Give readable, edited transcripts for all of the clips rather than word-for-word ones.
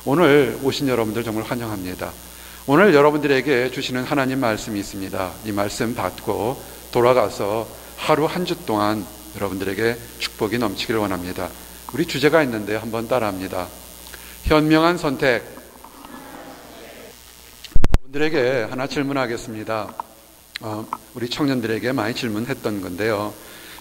오늘 오신 여러분들 정말 환영합니다. 오늘 여러분들에게 주시는 하나님 말씀이 있습니다. 이 말씀 받고 돌아가서 하루 한 주 동안 여러분들에게 축복이 넘치기를 원합니다. 우리 주제가 있는데 한번 따라합니다. 현명한 선택. 여러분들에게 하나 질문하겠습니다. 우리 청년들에게 많이 질문했던 건데요.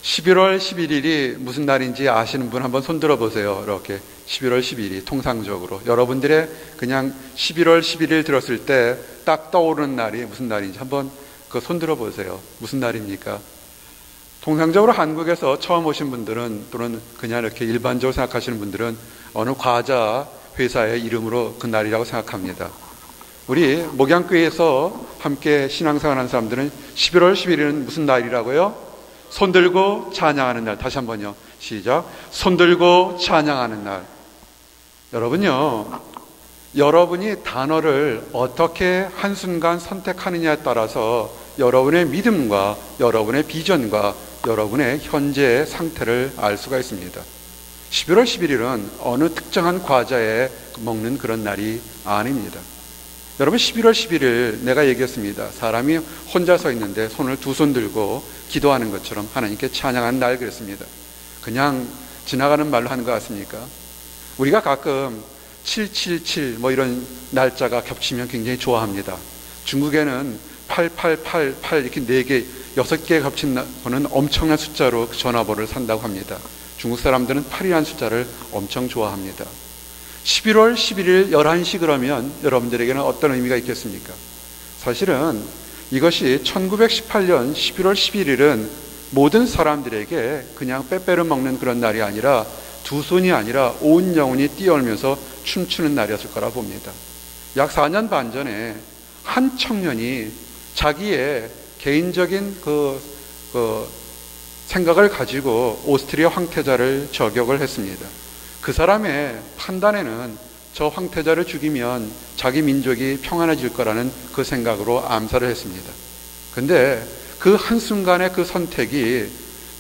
11월 11일이 무슨 날인지 아시는 분 한번 손 들어보세요. 이렇게 11월 11일이 통상적으로 여러분들의 그냥 11월 11일 들었을 때 딱 떠오르는 날이 무슨 날인지 한번 그 손 들어보세요. 무슨 날입니까? 통상적으로 한국에서 처음 오신 분들은 또는 그냥 이렇게 일반적으로 생각하시는 분들은 어느 과자 회사의 이름으로 그 날이라고 생각합니다. 우리 목양교회에서 함께 신앙생활하는 사람들은 11월 11일은 무슨 날이라고요? 손 들고 찬양하는 날. 다시 한번요. 시작. 손 들고 찬양하는 날. 여러분요, 여러분이 단어를 어떻게 한순간 선택하느냐에 따라서 여러분의 믿음과 여러분의 비전과 여러분의 현재의 상태를 알 수가 있습니다. 11월 11일은 어느 특정한 과자에 먹는 그런 날이 아닙니다. 여러분, 11월 11일 내가 얘기했습니다. 사람이 혼자 서 있는데 손을 두 손 들고 기도하는 것처럼 하나님께 찬양하는 날 그랬습니다. 그냥 지나가는 말로 하는 것 같습니까? 우리가 가끔 777 뭐 이런 날짜가 겹치면 굉장히 좋아합니다. 중국에는 8888 이렇게 4개, 6개 겹친 거는 엄청난 숫자로 전화번호를 산다고 합니다. 중국 사람들은 8이라는 숫자를 엄청 좋아합니다. 11월 11일 11시 그러면 여러분들에게는 어떤 의미가 있겠습니까? 사실은 이것이 1918년 11월 11일은 모든 사람들에게 그냥 빼빼로 먹는 그런 날이 아니라 두 손이 아니라 온 영혼이 뛰어오면서 춤추는 날이었을 거라 봅니다. 약 4년 반 전에 한 청년이 자기의 개인적인 생각을 가지고 오스트리아 황태자를 저격을 했습니다. 그 사람의 판단에는 저 황태자를 죽이면 자기 민족이 평안해질 거라는 그 생각으로 암살을 했습니다. 근데 그 한순간의 그 선택이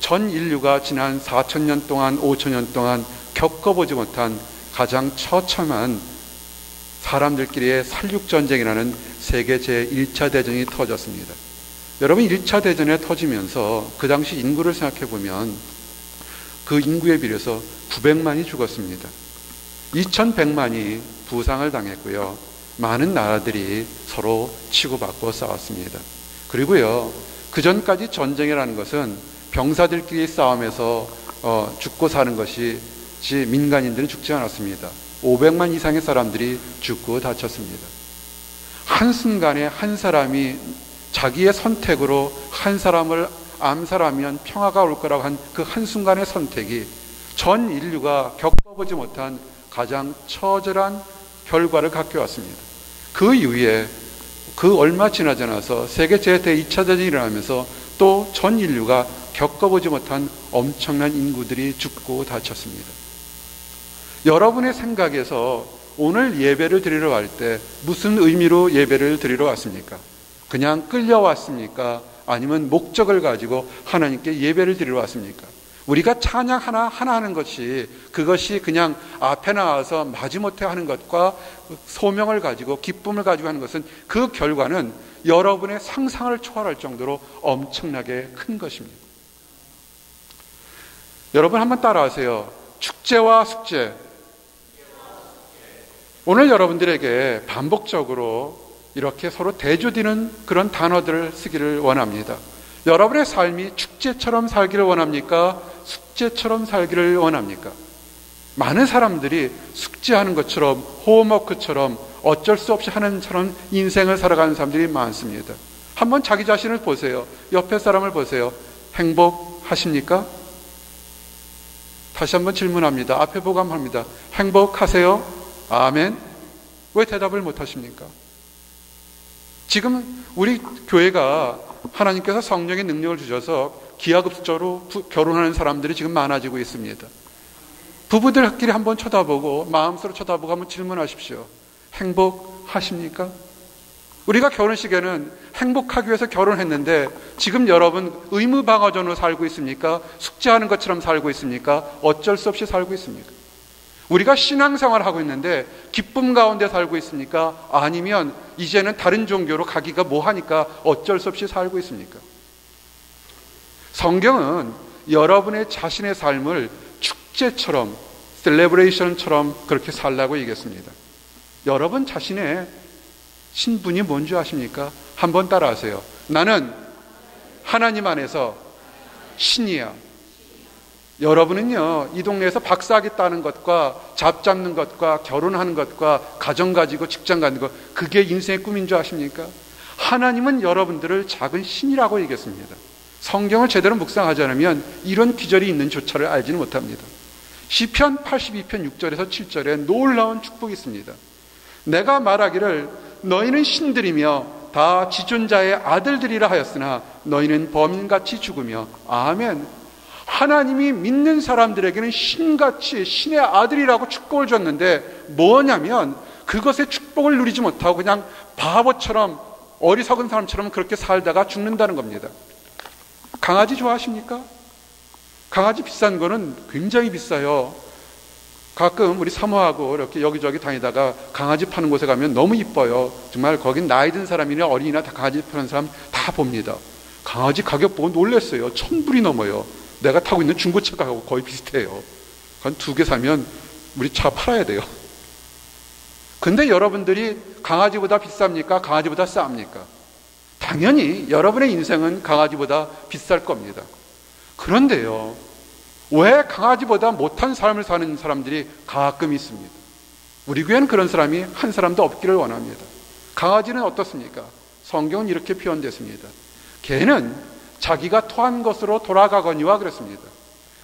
전 인류가 지난 4,000년 동안 5,000년 동안 겪어보지 못한 가장 처참한 사람들끼리의 살육전쟁이라는 세계 제1차 대전이 터졌습니다. 여러분, 1차 대전에 터지면서 그 당시 인구를 생각해 보면 그 인구에 비해서 900만이 죽었습니다. 2100만이 부상을 당했고요. 많은 나라들이 서로 치고받고 싸웠습니다. 그리고요, 그 전까지 전쟁이라는 것은 병사들끼리 싸움에서 죽고 사는 것이지 민간인들은 죽지 않았습니다. 500만 이상의 사람들이 죽고 다쳤습니다. 한순간에 한 사람이 자기의 선택으로 한 사람을 암살하면 평화가 올 거라고 한 그 한순간의 선택이 전 인류가 겪어보지 못한 가장 처절한 결과를 갖게 왔습니다. 그 이후에 그 얼마 지나지 않아서 세계 제2차 대전이 일어나면서 또 전 인류가 겪어보지 못한 엄청난 인구들이 죽고 다쳤습니다. 여러분의 생각에서 오늘 예배를 드리러 갈 때 무슨 의미로 예배를 드리러 왔습니까? 그냥 끌려왔습니까? 아니면 목적을 가지고 하나님께 예배를 드리러 왔습니까? 우리가 찬양 하나 하는 것이 그것이 그냥 앞에 나와서 마지못해 하는 것과 소명을 가지고 기쁨을 가지고 하는 것은 그 결과는 여러분의 상상을 초월할 정도로 엄청나게 큰 것입니다. 여러분 한번 따라하세요. 축제와 숙제. 오늘 여러분들에게 반복적으로 이렇게 서로 대조되는 그런 단어들을 쓰기를 원합니다. 여러분의 삶이 축제처럼 살기를 원합니까? 숙제처럼 살기를 원합니까? 많은 사람들이 숙제하는 것처럼 홈워크처럼 어쩔 수 없이 하는 처럼 인생을 살아가는 사람들이 많습니다. 한번 자기 자신을 보세요. 옆에 사람을 보세요. 행복하십니까? 다시 한번 질문합니다. 앞에 보고 한번 합니다. 행복하세요? 아멘. 왜 대답을 못하십니까? 지금 우리 교회가 하나님께서 성령의 능력을 주셔서 기하급수적으로 결혼하는 사람들이 지금 많아지고 있습니다. 부부들끼리 한번 쳐다보고 마음속으로 쳐다보고 한번 질문하십시오. 행복하십니까? 우리가 결혼식에는 행복하기 위해서 결혼했는데 지금 여러분 의무방어전으로 살고 있습니까? 숙제하는 것처럼 살고 있습니까? 어쩔 수 없이 살고 있습니까? 우리가 신앙생활을 하고 있는데 기쁨 가운데 살고 있습니까? 아니면 이제는 다른 종교로 가기가 뭐하니까 어쩔 수 없이 살고 있습니까? 성경은 여러분의 자신의 삶을 축제처럼, 셀레브레이션처럼 그렇게 살라고 얘기했습니다. 여러분 자신의 신분이 뭔지 아십니까? 한번 따라하세요. 나는 하나님 안에서 신이야. 여러분은요, 이 동네에서 박사학위 따는 것과 잡 잡는 것과 결혼하는 것과 가정 가지고 직장 가는 것, 그게 인생의 꿈인 줄 아십니까? 하나님은 여러분들을 작은 신이라고 얘기했습니다. 성경을 제대로 묵상하지 않으면 이런 귀절이 있는 조차를 알지는 못합니다. 시편 82편 6절에서 7절에 놀라운 축복이 있습니다. 내가 말하기를 너희는 신들이며 다 지존자의 아들들이라 하였으나 너희는 범인같이 죽으며. 아멘. 하나님이 믿는 사람들에게는 신같이 신의 아들이라고 축복을 줬는데 뭐냐면 그것의 축복을 누리지 못하고 그냥 바보처럼 어리석은 사람처럼 그렇게 살다가 죽는다는 겁니다. 강아지 좋아하십니까? 강아지 비싼 거는 굉장히 비싸요. 가끔 우리 사모하고 이렇게 여기저기 다니다가 강아지 파는 곳에 가면 너무 이뻐요. 정말 거긴 나이 든 사람이나 어린이나 다 강아지 파는 사람 다 봅니다. 강아지 가격 보고 놀랐어요. 1,000불이 넘어요. 내가 타고 있는 중고차하고 거의 비슷해요. 한 2개 사면 우리 차 팔아야 돼요. 근데 여러분들이 강아지보다 비쌉니까? 강아지보다 쌉니까? 당연히 여러분의 인생은 강아지보다 비쌀 겁니다. 그런데요, 왜 강아지보다 못한 삶을 사는 사람들이 가끔 있습니다. 우리 교회는 그런 사람이 한 사람도 없기를 원합니다. 강아지는 어떻습니까? 성경은 이렇게 표현됐습니다. 개는 자기가 토한 것으로 돌아가거니와 그랬습니다.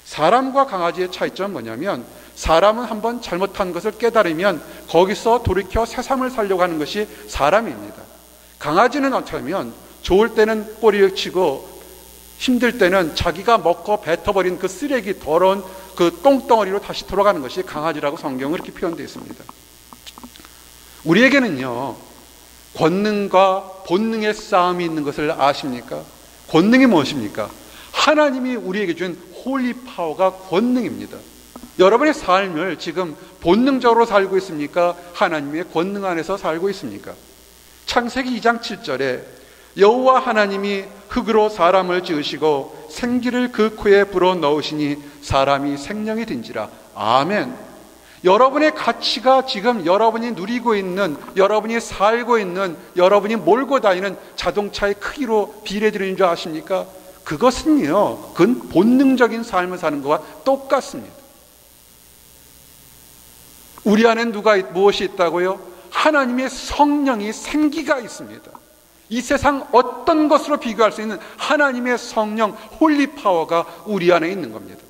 사람과 강아지의 차이점은 뭐냐면 사람은 한번 잘못한 것을 깨달으면 거기서 돌이켜 새 삶을 살려고 하는 것이 사람입니다. 강아지는 어떻게 하면 좋을 때는 꼬리를 치고 힘들 때는 자기가 먹고 뱉어버린 그 쓰레기 더러운 그 똥덩어리로 다시 돌아가는 것이 강아지라고 성경은 이렇게 표현되어 있습니다. 우리에게는요, 권능과 본능의 싸움이 있는 것을 아십니까? 권능이 무엇입니까? 하나님이 우리에게 준 홀리 파워가 권능입니다. 여러분의 삶을 지금 본능적으로 살고 있습니까? 하나님의 권능 안에서 살고 있습니까? 창세기 2장 7절에 여호와 하나님이 흙으로 사람을 지으시고 생기를 그 코에 불어넣으시니 사람이 생명이 된지라. 아멘. 여러분의 가치가 지금 여러분이 누리고 있는, 여러분이 살고 있는, 여러분이 몰고 다니는 자동차의 크기로 비례되는 줄 아십니까? 그것은요, 그건 본능적인 삶을 사는 것과 똑같습니다. 우리 안에 무엇이 있다고요? 하나님의 성령이 생기가 있습니다. 이 세상 어떤 것으로 비교할 수 있는 하나님의 성령, 홀리 파워가 우리 안에 있는 겁니다.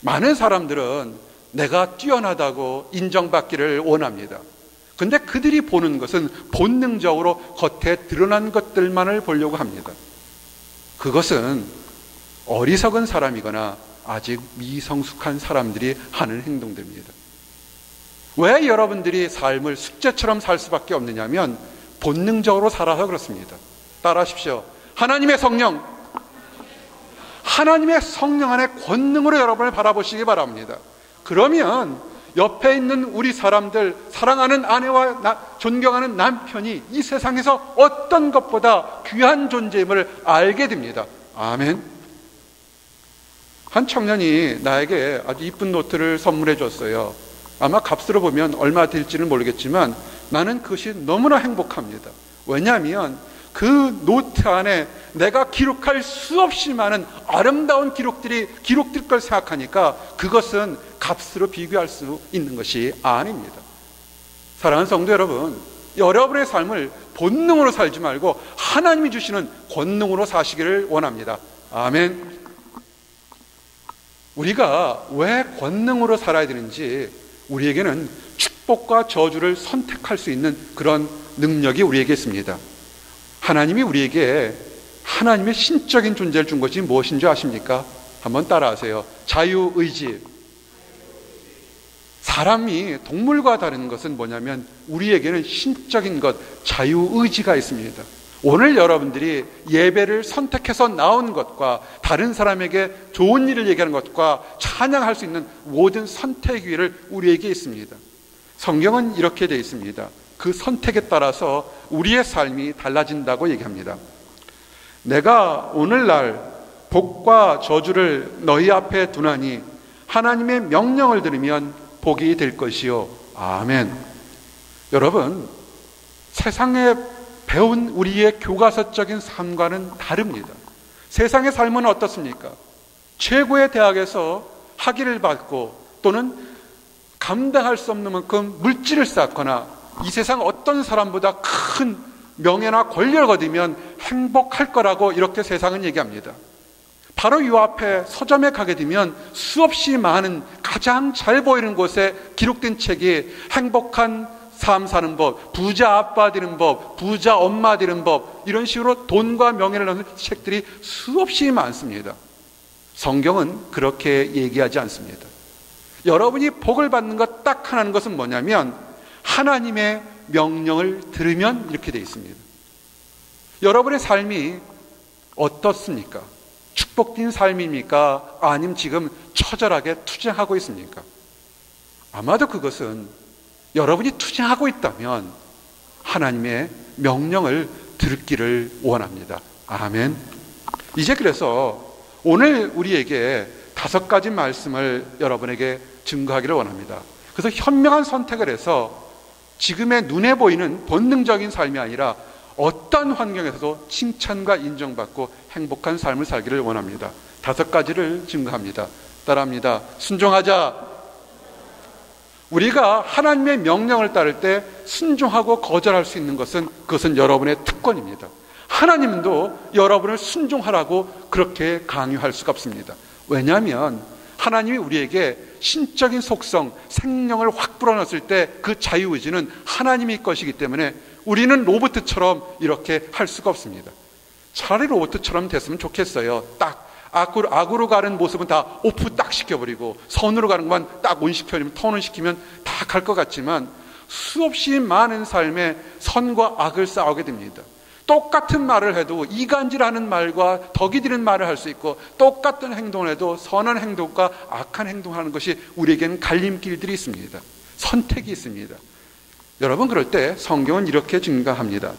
많은 사람들은 내가 뛰어나다고 인정받기를 원합니다. 근데 그들이 보는 것은 본능적으로 겉에 드러난 것들만을 보려고 합니다. 그것은 어리석은 사람이거나 아직 미성숙한 사람들이 하는 행동들입니다. 왜 여러분들이 삶을 숙제처럼 살 수밖에 없느냐면 본능적으로 살아서 그렇습니다. 따라하십시오. 하나님의 성령 안에 권능으로 여러분을 바라보시기 바랍니다. 그러면 옆에 있는 우리 사람들, 사랑하는 아내와 존경하는 남편이 이 세상에서 어떤 것보다 귀한 존재임을 알게 됩니다. 아멘. 한 청년이 나에게 아주 이쁜 노트를 선물해 줬어요. 아마 값으로 보면 얼마 될지는 모르겠지만 나는 그것이 너무나 행복합니다. 왜냐하면 그 노트 안에 내가 기록할 수 없이 많은 아름다운 기록될 걸 생각하니까 그것은 값으로 비교할 수 있는 것이 아닙니다. 사랑하는 성도 여러분, 여러분의 삶을 본능으로 살지 말고 하나님이 주시는 권능으로 사시기를 원합니다. 아멘. 우리가 왜 권능으로 살아야 되는지, 우리에게는 축복과 저주를 선택할 수 있는 그런 능력이 우리에게 있습니다. 하나님이 우리에게 하나님의 신적인 존재를 준 것이 무엇인지 아십니까? 한번 따라하세요. 자유의지. 사람이 동물과 다른 것은 뭐냐면 우리에게는 신적인 것, 자유의지가 있습니다. 오늘 여러분들이 예배를 선택해서 나온 것과 다른 사람에게 좋은 일을 얘기하는 것과 찬양할 수 있는 모든 선택 기회를 우리에게 있습니다. 성경은 이렇게 되어 있습니다. 그 선택에 따라서 우리의 삶이 달라진다고 얘기합니다. 내가 오늘날 복과 저주를 너희 앞에 두나니 하나님의 명령을 들으면 복이 될 것이요. 아멘. 여러분, 세상에 배운 우리의 교과서적인 삶과는 다릅니다. 세상의 삶은 어떻습니까? 최고의 대학에서 학위를 받고 또는 감당할 수 없는 만큼 물질을 쌓거나 이 세상 어떤 사람보다 큰 명예나 권력을 얻으면 행복할 거라고 이렇게 세상은 얘기합니다. 바로 이 앞에 서점에 가게 되면 수없이 많은 가장 잘 보이는 곳에 기록된 책이 행복한 삶 사는 법, 부자 아빠 되는 법, 부자 엄마 되는 법, 이런 식으로 돈과 명예를 넣는 책들이 수없이 많습니다. 성경은 그렇게 얘기하지 않습니다. 여러분이 복을 받는 것 딱 하나는 것은 뭐냐면 하나님의 명령을 들으면 이렇게 되어 있습니다. 여러분의 삶이 어떻습니까? 축복된 삶입니까? 아니면 지금 처절하게 투쟁하고 있습니까? 아마도 그것은 여러분이 투쟁하고 있다면 하나님의 명령을 들기를 원합니다. 아멘. 이제 그래서 오늘 우리에게 5가지 말씀을 여러분에게 증거하기를 원합니다. 그래서 현명한 선택을 해서 지금의 눈에 보이는 본능적인 삶이 아니라 어떤 환경에서도 칭찬과 인정받고 행복한 삶을 살기를 원합니다. 5가지를 증거합니다. 따라합니다. 순종하자. 우리가 하나님의 명령을 따를 때 순종하고 거절할 수 있는 것은 그것은 여러분의 특권입니다. 하나님도 여러분을 순종하라고 그렇게 강요할 수가 없습니다. 왜냐하면 하나님이 우리에게 신적인 속성, 생명을 확 불어넣었을 때 그 자유의지는 하나님의 것이기 때문에 우리는 로봇처럼 이렇게 할 수가 없습니다. 차라리 로봇처럼 됐으면 좋겠어요. 딱 악으로 가는 모습은 다 오프 딱 시켜버리고 선으로 가는 것만 딱 온시켜버리면 턴을 시키면 다 갈 것 같지만 수없이 많은 삶에 선과 악을 싸우게 됩니다. 똑같은 말을 해도 이간질하는 말과 덕이 드는 말을 할 수 있고 똑같은 행동을 해도 선한 행동과 악한 행동을 하는 것이 우리에게는 갈림길들이 있습니다. 선택이 있습니다. 여러분, 그럴 때 성경은 이렇게 증가합니다.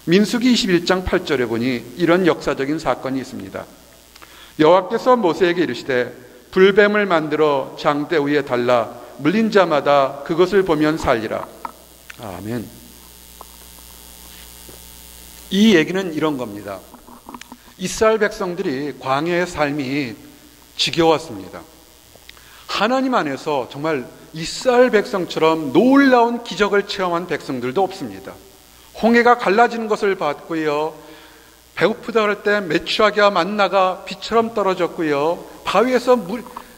민수기 21장 8절에 보니 이런 역사적인 사건이 있습니다. 여호와께서 모세에게 이르시되 불뱀을 만들어 장대 위에 달라 물린 자마다 그것을 보면 살리라. 아멘. 이 얘기는 이런 겁니다. 이스라엘 백성들이 광야의 삶이 지겨웠습니다. 하나님 안에서 정말 이스라엘 백성처럼 놀라운 기적을 체험한 백성들도 없습니다. 홍해가 갈라지는 것을 봤고요. 배고프다 할 때 메추라기와 만나가 비처럼 떨어졌고요. 바위에서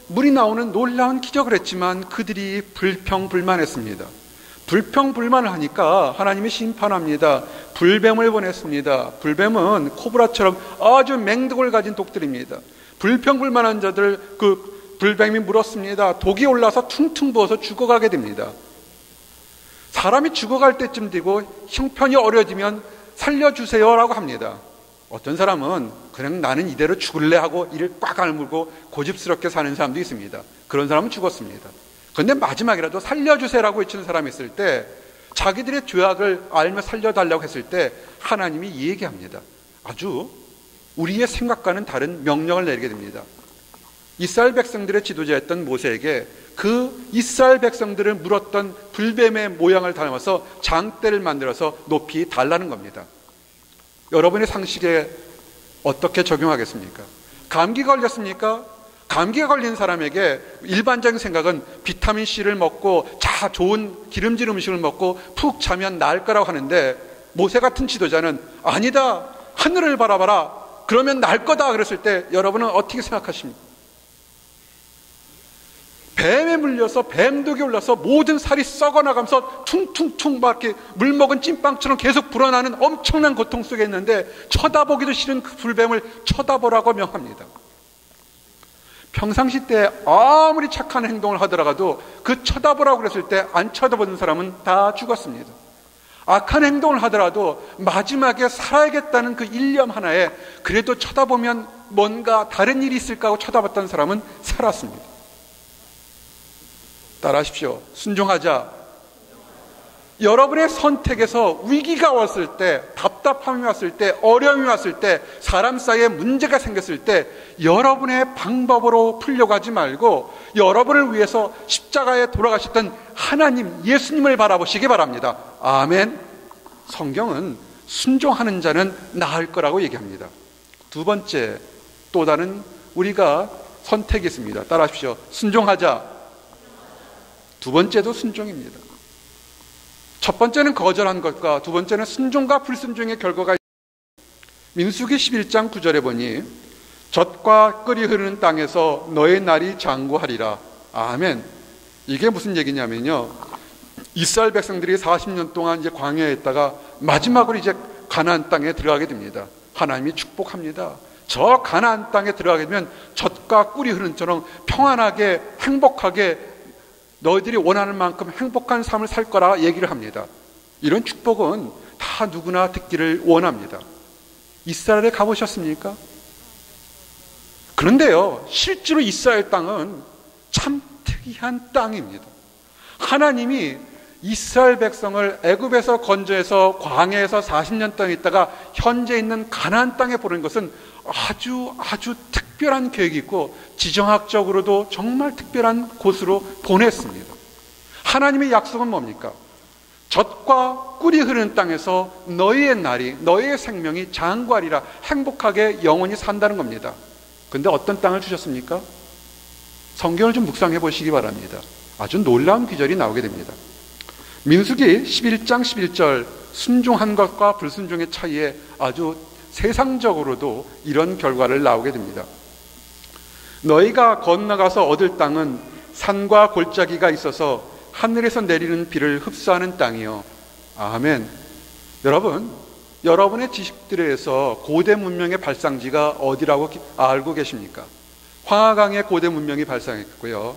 물이 나오는 놀라운 기적을 했지만 그들이 불평불만했습니다. 불평불만을 하니까 하나님이 심판합니다. 불뱀을 보냈습니다. 불뱀은 코브라처럼 아주 맹독을 가진 독들입니다. 불평불만한 자들 그 불뱀이 물었습니다. 독이 올라서 퉁퉁 부어서 죽어가게 됩니다. 사람이 죽어갈 때쯤 되고 형편이 어려지면 살려주세요라고 합니다. 어떤 사람은 그냥 나는 이대로 죽을래 하고 이를 꽉 알물고 고집스럽게 사는 사람도 있습니다. 그런 사람은 죽었습니다. 그런데 마지막이라도 살려주세요라고 외치는 사람이 있을 때 자기들의 죄악을 알며 살려달라고 했을 때 하나님이 이 얘기합니다. 아주 우리의 생각과는 다른 명령을 내리게 됩니다. 이스라엘 백성들의 지도자였던 모세에게 그 이스라엘 백성들을 물었던 불뱀의 모양을 닮아서 장대를 만들어서 높이 달라는 겁니다. 여러분의 상식에 어떻게 적용하겠습니까? 감기가 걸렸습니까? 감기가 걸린 사람에게 일반적인 생각은 비타민C를 먹고 좋은 기름진 음식을 먹고 푹 자면 나을 거라고 하는데 모세 같은 지도자는 아니다, 하늘을 바라봐라, 그러면 나을 거다 그랬을 때 여러분은 어떻게 생각하십니까? 뱀에 물려서 뱀독이 올라서 모든 살이 썩어나가면서 퉁퉁퉁 막 이렇게 물먹은 찐빵처럼 계속 불어나는 엄청난 고통 속에 있는데 쳐다보기도 싫은 그 불뱀을 쳐다보라고 명합니다. 평상시 때 아무리 착한 행동을 하더라도 그 쳐다보라고 그랬을 때 안 쳐다보는 사람은 다 죽었습니다. 악한 행동을 하더라도 마지막에 살아야겠다는 그 일념 하나에 그래도 쳐다보면 뭔가 다른 일이 있을까 하고 쳐다봤던 사람은 살았습니다. 따라하십시오. 순종하자. 여러분의 선택에서 위기가 왔을 때, 답답함이 왔을 때, 어려움이 왔을 때, 사람 사이에 문제가 생겼을 때 여러분의 방법으로 풀려가지 말고 여러분을 위해서 십자가에 돌아가셨던 하나님, 예수님을 바라보시기 바랍니다. 아멘. 성경은 순종하는 자는 나을 거라고 얘기합니다. 두 번째, 또 다른 우리가 선택이 있습니다. 따라하십시오. 순종하자. 두 번째도 순종입니다. 첫 번째는 거절한 것과 두 번째는 순종과 불순종의 결과가 있습니다. 민수기 11장 9절에 보니 젖과 끓이 흐르는 땅에서 너의 날이 장구하리라. 아멘. 이게 무슨 얘기냐면요, 이스라엘 백성들이 40년 동안 이제 광야에 있다가 마지막으로 이제 가나안 땅에 들어가게 됩니다. 하나님이 축복합니다. 저 가나안 땅에 들어가게 되면 젖과 꿀이 흐르는 처럼 평안하게 행복하게 너희들이 원하는 만큼 행복한 삶을 살 거라 얘기를 합니다. 이런 축복은 다 누구나 듣기를 원합니다. 이스라엘에 가보셨습니까? 그런데요, 실제로 이스라엘 땅은 참 특이한 땅입니다. 하나님이 이스라엘 백성을 애굽에서 건져서 광야에서 40년 동안 있다가 현재 있는 가나안 땅에 보낸 것은 아주 특별한 계획이 있고 지정학적으로도 정말 특별한 곳으로 보냈습니다. 하나님의 약속은 뭡니까? 젖과 꿀이 흐르는 땅에서 너희의 날이, 너희의 생명이 장구하리라, 행복하게 영원히 산다는 겁니다. 그런데 어떤 땅을 주셨습니까? 성경을 좀 묵상해 보시기 바랍니다. 아주 놀라운 귀절이 나오게 됩니다. 민수기 11장 11절, 순종한 것과 불순종의 차이에 아주 세상적으로도 이런 결과를 나오게 됩니다. 너희가 건너가서 얻을 땅은 산과 골짜기가 있어서 하늘에서 내리는 비를 흡수하는 땅이요. 아멘. 여러분, 여러분의 지식들에서 고대 문명의 발상지가 어디라고 알고 계십니까? 황하강의 고대 문명이 발상했고요,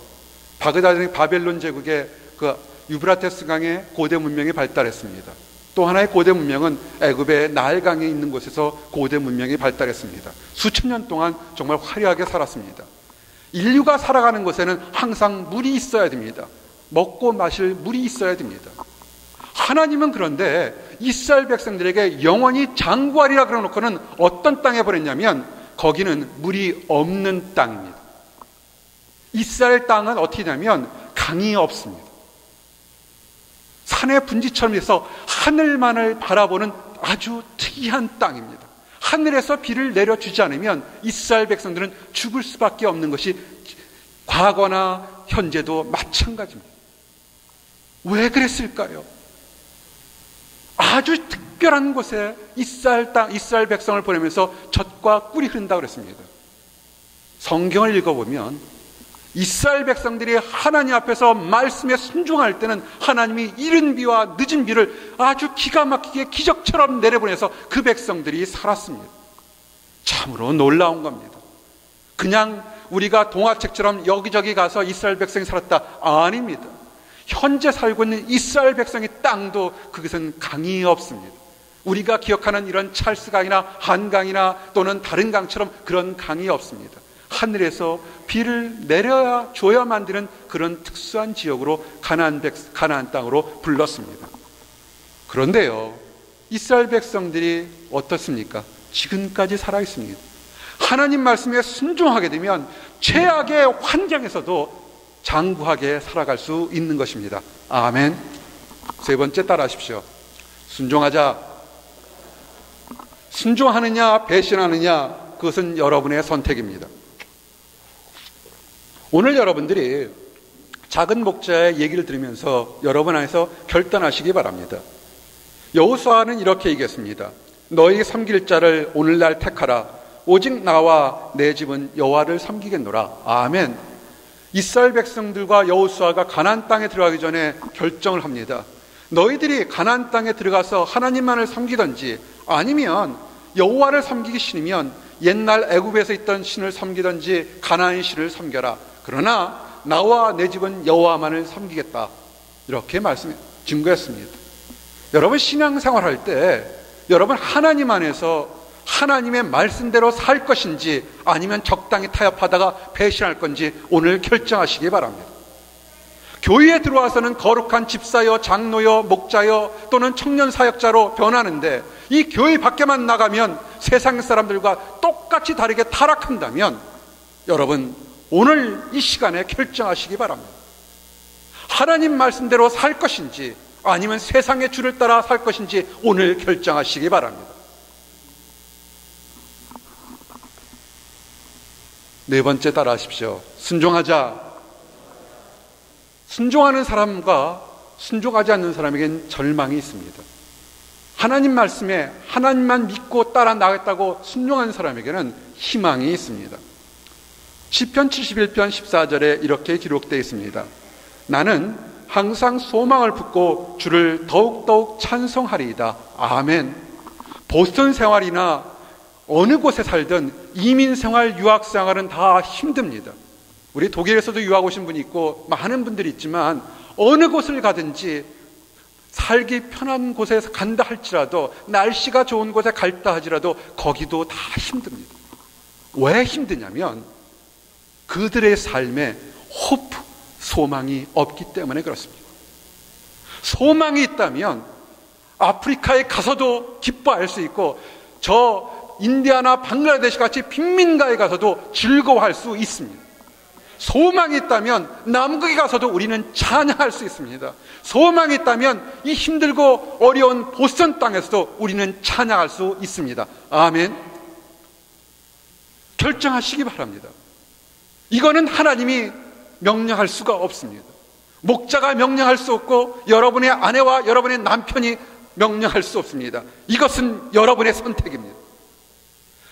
바그다드의 바벨론 제국의 그 유브라테스 강의 고대 문명이 발달했습니다. 또 하나의 고대 문명은 애굽의 나일강에 있는 곳에서 고대 문명이 발달했습니다. 수천 년 동안 정말 화려하게 살았습니다. 인류가 살아가는 곳에는 항상 물이 있어야 됩니다. 먹고 마실 물이 있어야 됩니다. 하나님은 그런데 이스라엘 백성들에게 영원히 장구하리라 그러놓고는 어떤 땅에 보냈냐면 거기는 물이 없는 땅입니다. 이스라엘 땅은 어떻게 되냐면 강이 없습니다. 산의 분지처럼 해서 하늘만을 바라보는 아주 특이한 땅입니다. 하늘에서 비를 내려주지 않으면 이스라엘 백성들은 죽을 수밖에 없는 것이 과거나 현재도 마찬가지입니다. 왜 그랬을까요? 아주 특별한 곳에 이스라엘 백성을 보내면서 젖과 꿀이 흐른다고 그랬습니다. 성경을 읽어보면 이스라엘 백성들이 하나님 앞에서 말씀에 순종할 때는 하나님이 이른 비와 늦은 비를 아주 기가 막히게 기적처럼 내려보내서 그 백성들이 살았습니다. 참으로 놀라운 겁니다. 그냥 우리가 동화책처럼 여기저기 가서 이스라엘 백성이 살았다, 아닙니다. 현재 살고 있는 이스라엘 백성의 땅도 그것은 강이 없습니다. 우리가 기억하는 이런 찰스강이나 한강이나 또는 다른 강처럼 그런 강이 없습니다. 하늘에서 비를 내려야 줘야 만드는 그런 특수한 지역으로 가나안 땅으로 불렀습니다. 그런데요, 이스라엘 백성들이 어떻습니까? 지금까지 살아있습니다. 하나님 말씀에 순종하게 되면 최악의 환경에서도 장구하게 살아갈 수 있는 것입니다. 아멘. 세 번째, 따라하십시오. 순종하자. 순종하느냐 배신하느냐, 그것은 여러분의 선택입니다. 오늘 여러분들이 작은 목자의 얘기를 들으면서 여러분 안에서 결단하시기 바랍니다. 여호수아는 이렇게 얘기했습니다. 너희 섬길 자를 오늘날 택하라. 오직 나와 내 집은 여호와를 섬기겠노라. 아멘. 이스라엘 백성들과 여호수아가 가나안 땅에 들어가기 전에 결정을 합니다. 너희들이 가나안 땅에 들어가서 하나님만을 섬기든지 아니면 여호와를 섬기기 싫으면 옛날 애굽에서 있던 신을 섬기든지 가나안의 신을 섬겨라. 그러나 나와 내 집은 여호와만을 섬기겠다. 이렇게 증거했습니다. 여러분 신앙생활 할 때 여러분 하나님 안에서 하나님의 말씀대로 살 것인지 아니면 적당히 타협하다가 배신할 건지 오늘 결정하시기 바랍니다. 교회에 들어와서는 거룩한 집사여, 장로여, 목자여 또는 청년 사역자로 변하는데 이 교회 밖에만 나가면 세상 사람들과 똑같이 다르게 타락한다면 여러분 오늘 이 시간에 결정하시기 바랍니다. 하나님 말씀대로 살 것인지 아니면 세상의 줄을 따라 살 것인지 오늘 결정하시기 바랍니다. 네 번째 따라하십시오. 순종하자. 순종하는 사람과 순종하지 않는 사람에겐 절망이 있습니다. 하나님 말씀에 하나님만 믿고 따라 나가겠다고 순종하는 사람에게는 희망이 있습니다. 시편 71편 14절에 이렇게 기록되어 있습니다. 나는 항상 소망을 품고 주를 더욱더욱 찬송하리이다. 아멘. 보스턴 생활이나 어느 곳에 살든 이민생활, 유학생활은 다 힘듭니다. 우리 독일에서도 유학 오신 분이 있고 많은 분들이 있지만 어느 곳을 가든지 살기 편한 곳에 간다 할지라도 날씨가 좋은 곳에 갈다 하지라도 거기도 다 힘듭니다. 왜 힘드냐면 그들의 삶에 호프, 소망이 없기 때문에 그렇습니다. 소망이 있다면 아프리카에 가서도 기뻐할 수 있고 저 인디아나 방글라데시 같이 빈민가에 가서도 즐거워할 수 있습니다. 소망이 있다면 남극에 가서도 우리는 찬양할 수 있습니다. 소망이 있다면 이 힘들고 어려운 보스턴 땅에서도 우리는 찬양할 수 있습니다. 아멘. 결정하시기 바랍니다. 이거는 하나님이 명령할 수가 없습니다. 목자가 명령할 수 없고 여러분의 아내와 여러분의 남편이 명령할 수 없습니다. 이것은 여러분의 선택입니다.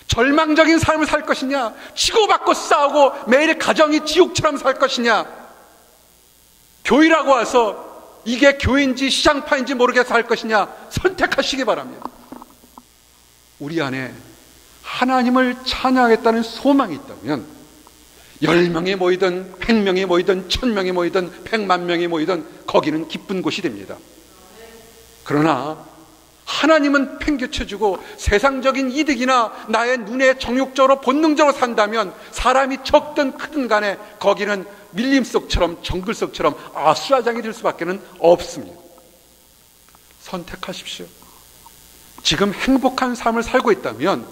절망적인 삶을 살 것이냐, 치고받고 싸우고 매일 가정이 지옥처럼 살 것이냐, 교회라고 와서 이게 교회인지 시장파인지 모르게 살 것이냐 선택하시기 바랍니다. 우리 안에 하나님을 찬양하겠다는 소망이 있다면 10명이 모이든 100명이 모이든 1000명이 모이든 100만 명이 모이든 거기는 기쁜 곳이 됩니다. 그러나 하나님은 팽개쳐주고 세상적인 이득이나 나의 눈에 정욕적으로 본능적으로 산다면 사람이 적든 크든 간에 거기는 밀림속처럼 정글속처럼 아수라장이 될 수밖에 없습니다. 선택하십시오. 지금 행복한 삶을 살고 있다면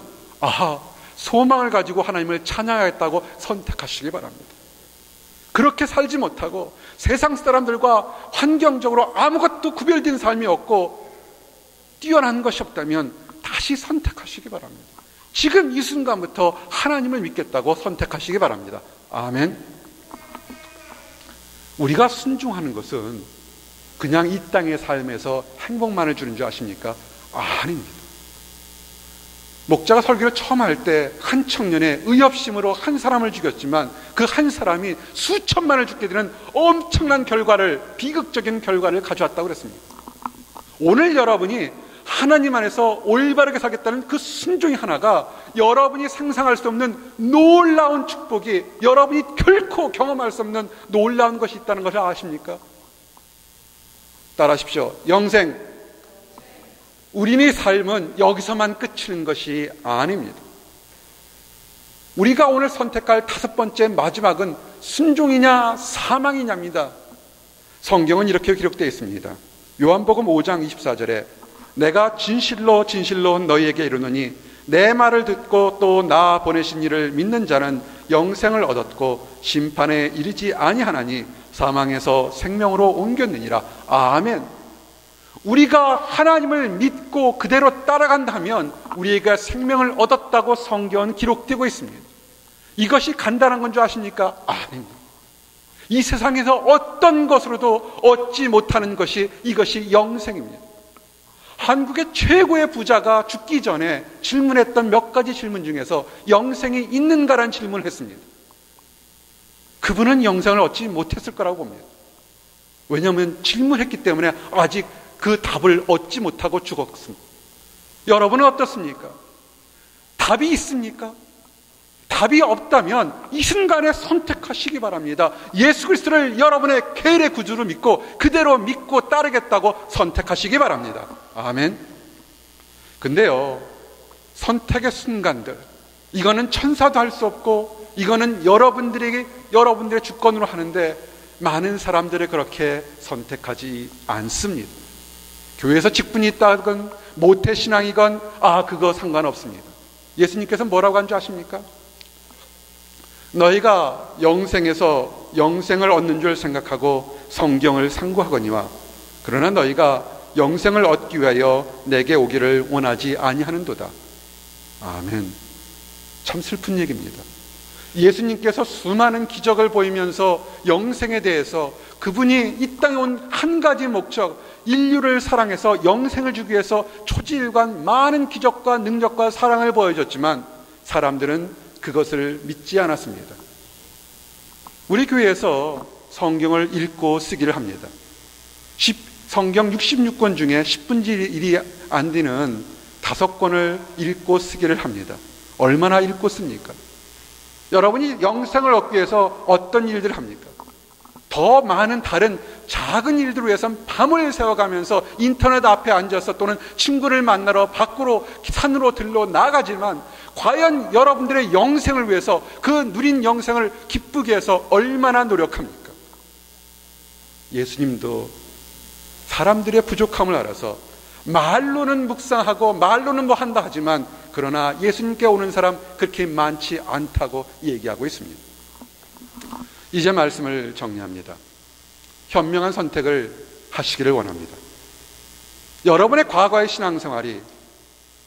소망을 가지고 하나님을 찬양하겠다고 선택하시기 바랍니다. 그렇게 살지 못하고 세상 사람들과 환경적으로 아무것도 구별된 삶이 없고 뛰어난 것이 없다면 다시 선택하시기 바랍니다. 지금 이 순간부터 하나님을 믿겠다고 선택하시기 바랍니다. 아멘. 우리가 순종하는 것은 그냥 이 땅의 삶에서 행복만을 주는 줄 아십니까? 아닙니다. 목자가 설교를 처음 할 때 한 청년의 의협심으로 한 사람을 죽였지만 그 한 사람이 수천만을 죽게 되는 엄청난 결과를, 비극적인 결과를 가져왔다고 그랬습니다. 오늘 여러분이 하나님 안에서 올바르게 살겠다는 그 순종이 하나가 여러분이 상상할 수 없는 놀라운 축복이, 여러분이 결코 경험할 수 없는 놀라운 것이 있다는 것을 아십니까? 따라하십시오. 영생. 우리의 삶은 여기서만 끝이는 것이 아닙니다. 우리가 오늘 선택할 5번째 마지막은 순종이냐 사망이냐입니다. 성경은 이렇게 기록되어 있습니다. 요한복음 5장 24절에 내가 진실로 진실로 너희에게 이르노니 내 말을 듣고 또 나 보내신 이를 믿는 자는 영생을 얻었고 심판에 이르지 아니하나니 사망에서 생명으로 옮겼느니라. 아멘. 우리가 하나님을 믿고 그대로 따라간다면 우리가 생명을 얻었다고 성경은 기록되고 있습니다. 이것이 간단한 건 줄 아십니까? 아닙니다. 이 세상에서 어떤 것으로도 얻지 못하는 것이 이것이 영생입니다. 한국의 최고의 부자가 죽기 전에 질문했던 몇 가지 질문 중에서 영생이 있는가라는 질문을 했습니다. 그분은 영생을 얻지 못했을 거라고 봅니다. 왜냐하면 질문했기 때문에 아직 그 답을 얻지 못하고 죽었습니다. 여러분은 어떻습니까? 답이 있습니까? 답이 없다면 이 순간에 선택하시기 바랍니다. 예수 그리스도를 여러분의 개인의 구주로 믿고 그대로 믿고 따르겠다고 선택하시기 바랍니다. 아멘. 근데요, 선택의 순간들, 이거는 천사도 할 수 없고 이거는 여러분들의 주권으로 하는데 많은 사람들이 그렇게 선택하지 않습니다. 교회에서 직분이 있다건 모태신앙이건 그거 상관없습니다. 예수님께서 뭐라고 한 줄 아십니까? 너희가 영생에서 영생을 얻는 줄 생각하고 성경을 상고하거니와 그러나 너희가 영생을 얻기 위하여 내게 오기를 원하지 아니하는도다. 아멘. 참 슬픈 얘기입니다. 예수님께서 수많은 기적을 보이면서 영생에 대해서 그분이 이 땅에 온 한 가지 목적, 인류를 사랑해서 영생을 주기 위해서 초지일관 많은 기적과 능력과 사랑을 보여줬지만 사람들은 그것을 믿지 않았습니다. 우리 교회에서 성경을 읽고 쓰기를 합니다. 성경 66권 중에 10분의 1이 안 되는 5권을 읽고 쓰기를 합니다. 얼마나 읽고 씁니까? 여러분이 영생을 얻기 위해서 어떤 일들을 합니까? 더 많은 다른 작은 일들을 위해서는 밤을 새워가면서 인터넷 앞에 앉아서 또는 친구를 만나러 밖으로 산으로 들러 나가지만 과연 여러분들의 영생을 위해서 그 누린 영생을 기쁘게 해서 얼마나 노력합니까? 예수님도 사람들의 부족함을 알아서 말로는 묵상하고 말로는 뭐 한다 하지만 그러나 예수님께 오는 사람 그렇게 많지 않다고 얘기하고 있습니다. 이제 말씀을 정리합니다. 현명한 선택을 하시기를 원합니다. 여러분의 과거의 신앙생활이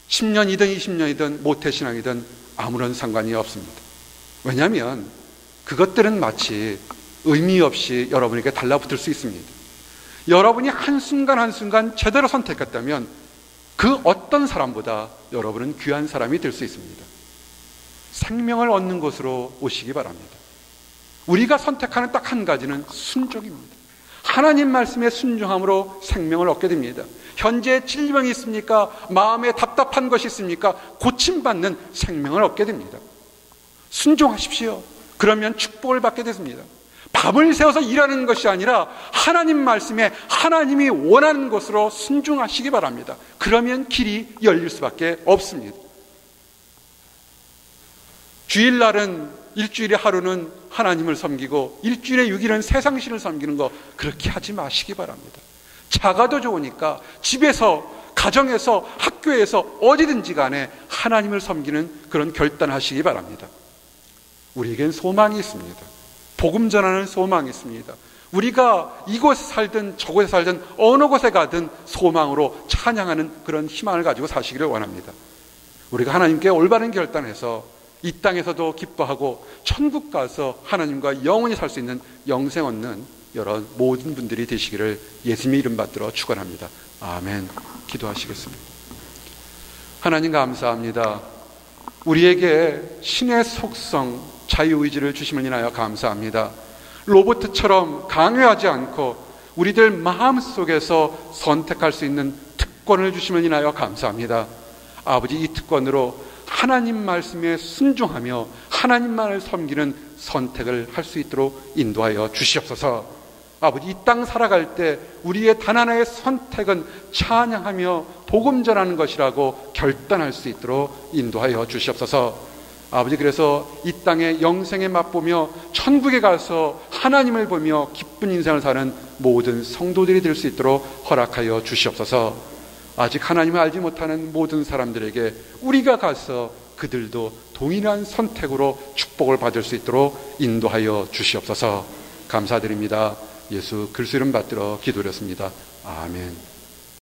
10년이든 20년이든 모태신앙이든 아무런 상관이 없습니다. 왜냐하면 그것들은 마치 의미 없이 여러분에게 달라붙을 수 있습니다. 여러분이 한순간 한순간 제대로 선택했다면 그 어떤 사람보다 여러분은 귀한 사람이 될 수 있습니다. 생명을 얻는 곳으로 오시기 바랍니다. 우리가 선택하는 딱 한 가지는 순종입니다. 하나님 말씀에 순종함으로 생명을 얻게 됩니다. 현재 질병이 있습니까? 마음에 답답한 것이 있습니까? 고침받는 생명을 얻게 됩니다. 순종하십시오. 그러면 축복을 받게 됩니다. 밤을 새워서 일하는 것이 아니라 하나님 말씀에 하나님이 원하는 것으로 순종하시기 바랍니다. 그러면 길이 열릴 수밖에 없습니다. 주일날은 일주일에 하루는 하나님을 섬기고 일주일에 6일은 세상신을 섬기는 거 그렇게 하지 마시기 바랍니다. 작아도 좋으니까 집에서, 가정에서, 학교에서 어디든지 간에 하나님을 섬기는 그런 결단하시기 바랍니다. 우리에겐 소망이 있습니다. 복음 전하는 소망이 있습니다. 우리가 이곳에 살든 저곳에 살든 어느 곳에 가든 소망으로 찬양하는 그런 희망을 가지고 사시기를 원합니다. 우리가 하나님께 올바른 결단해서 이 땅에서도 기뻐하고 천국 가서 하나님과 영원히 살 수 있는 영생 얻는 여러 모든 분들이 되시기를 예수님의 이름 받들어 축원합니다. 아멘. 기도하시겠습니다. 하나님 감사합니다. 우리에게 신의 속성 자유의지를 주심을 인하여 감사합니다. 로봇처럼 강요하지 않고 우리들 마음속에서 선택할 수 있는 특권을 주심을 인하여 감사합니다. 아버지, 이 특권으로 하나님 말씀에 순종하며 하나님만을 섬기는 선택을 할 수 있도록 인도하여 주시옵소서. 아버지, 이 땅 살아갈 때 우리의 단 하나의 선택은 찬양하며 복음 전하는 것이라고 결단할 수 있도록 인도하여 주시옵소서. 아버지, 그래서 이 땅에 영생에 맛보며 천국에 가서 하나님을 보며 기쁜 인생을 사는 모든 성도들이 될 수 있도록 허락하여 주시옵소서. 아직 하나님을 알지 못하는 모든 사람들에게 우리가 가서 그들도 동일한 선택으로 축복을 받을 수 있도록 인도하여 주시옵소서. 감사드립니다. 예수 그리스도 이름 받들어 기도드렸습니다. 아멘.